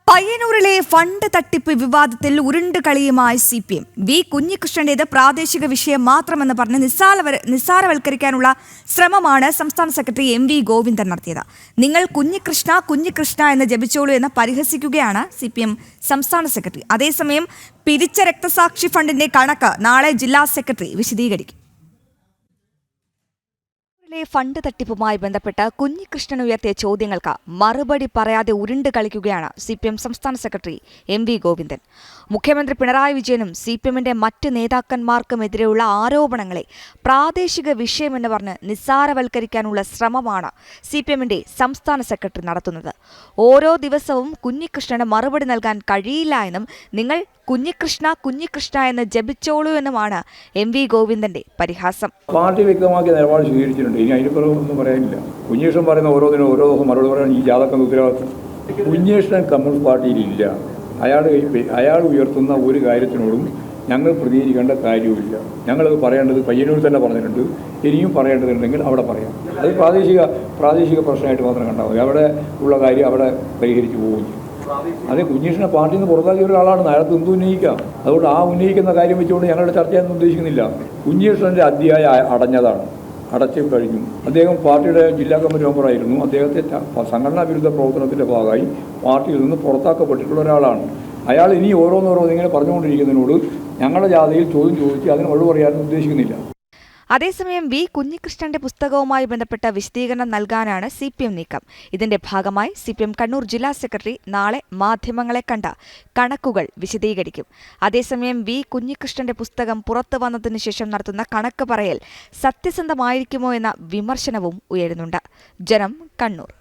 പയ്യന്നൂരിലെ fund തട്ടിപ്പ് വിവാദത്തിൽ ഉരുണ്ടുകളിയുമായി CPM. V കുഞ്ഞികൃഷ്ണന്റേത് പ്രാദേശിക വിഷയം മാത്രമെന്ന് പറഞ്ഞ് നിസ്സാരവൽക്കരിക്കാനുള്ള ശ്രമമാണ് സംസ്ഥാന സെക്രട്ടറി MV ഗോവിന്ദൻ നടത്തിയത്. നിങ്ങൾ കുഞ്ഞികൃഷ്ണ എന്ന് ജപിച്ചോളൂ എന്ന് പരിഹസിക്കുകയാണ് CPM സംസ്ഥാന സെക്രട്ടറി. അതേസമയം പിരിച്ച രക്തസാക്ഷി ഫണ്ടിന്റെ കണക്ക് നാളെ ജില്ലാ സെക്രട്ടറി വിശദീകരിക്കും. ഫണ്ട് തട്ടിപ്പുമായി ബന്ധപ്പെട്ട് കുഞ്ഞികൃഷ്ണൻ ഉയർത്തിയ ചോദ്യങ്ങൾക്ക് മറുപടി പറയാതെ ഉരുണ്ട് കളിക്കുകയാണ് CPM സംസ്ഥാന സെക്രട്ടറി MV ഗോവിന്ദൻ. മുഖ്യമന്ത്രി പിണറായി വിജയനും CPMന്റെ മറ്റ് നേതാക്കന്മാർക്കുമെതിരെയുള്ള ആരോപണങ്ങളെ പ്രാദേശിക വിഷയമെന്ന് പറഞ്ഞ് നിസ്സാരവൽക്കരിക്കാനുള്ള ശ്രമമാണ് CPMന്റെ സംസ്ഥാന സെക്രട്ടറി നടത്തുന്നത്. ഓരോ ദിവസവും കുഞ്ഞികൃഷ്ണന് മറുപടി നൽകാൻ കഴിയില്ല എന്നും നിങ്ങൾ കുഞ്ഞികൃഷ്ണ എന്ന് ജപിച്ചോളൂ എന്നുമാണ് MV ഗോവിന്ദന്റെ പരിഹാസം. പാർട്ടി വ്യക്തമാക്കിയ നിലപാട് സ്വീകരിച്ചിട്ടുണ്ട്. ഇനി അതിന് പുറമൊന്നും പറയാനില്ല. കുഞ്ഞികൃഷ്ണൻ പറയുന്ന ഓരോ ദിവസം മറുപടി പറയാൻ ഈ ജാതകം ഉത്തരവാദിത്വം. കുഞ്ഞികൃഷ്ണൻ കമ്മ്യൂണിസ്റ്റ് പാർട്ടിയിലില്ല. അയാൾ ഉയർത്തുന്ന ഒരു കാര്യത്തിനോടും ഞങ്ങൾ പ്രതികരിക്കേണ്ട കാര്യവുമില്ല. ഞങ്ങളത് പറയേണ്ടത് പയ്യന്നൂർ തന്നെ പറഞ്ഞിട്ടുണ്ട്. ഇനിയും പറയേണ്ടതുണ്ടെങ്കിൽ അവിടെ പറയാം. അത് പ്രാദേശിക പ്രശ്നമായിട്ട് മാത്രം കണ്ടാൽ മതി. അവിടെ ഉള്ള കാര്യം അവിടെ പരിഹരിച്ചു പോകും. അത് കുഞ്ഞികൃഷ്ണനെ പാർട്ടിയിൽ നിന്ന് പുറത്താക്കിയ ഒരാളാണ്. അയാൾക്ക് എന്ത് ഉന്നയിക്കാം. അതുകൊണ്ട് ആ ഉന്നയിക്കുന്ന കാര്യം വെച്ചുകൊണ്ട് ഞങ്ങളുടെ ചർച്ച ചെയ്യാൻ ഉദ്ദേശിക്കുന്നില്ല. കുഞ്ഞികൃഷ്ണൻ്റെ അധ്യായം അടച്ചു കഴിഞ്ഞു. അദ്ദേഹം പാർട്ടിയുടെ ജില്ലാ കമ്മിറ്റി മെമ്പറായിരുന്നു. അദ്ദേഹത്തെ സംഘടനാ വിരുദ്ധ പ്രവർത്തനത്തിൻ്റെ ഭാഗമായി പാർട്ടിയിൽ നിന്ന് പുറത്താക്കപ്പെട്ടിട്ടുള്ള ഒരാളാണ്. അയാൾ ഇനി ഓരോന്നിങ്ങനെ പറഞ്ഞുകൊണ്ടിരിക്കുന്നതിനോട് ഞങ്ങളുടെ ജാഥയിൽ ചോദ്യം ചോദിച്ച് അതിന് മറുപടി പറയാനും ഉദ്ദേശിക്കുന്നില്ല. അതേസമയം വി കുഞ്ഞികൃഷ്ണന്റെ പുസ്തകവുമായി ബന്ധപ്പെട്ട വിശദീകരണം നൽകാനാണ് CPM നീക്കം. ഇതിന്റെ ഭാഗമായി CPM കണ്ണൂർ ജില്ലാ സെക്രട്ടറി നാളെ മാധ്യമങ്ങളെ കണ്ട കണക്കുകൾ വിശദീകരിക്കും. അതേസമയം വി കുഞ്ഞികൃഷ്ണന്റെ പുസ്തകം പുറത്തു വന്നതിനു ശേഷം നടത്തുന്ന കണക്ക് പറയൽ സത്യസന്ധമായിരിക്കുമോ എന്ന വിമർശനവും ഉയരുന്നുണ്ട്. ജനം, കണ്ണൂർ.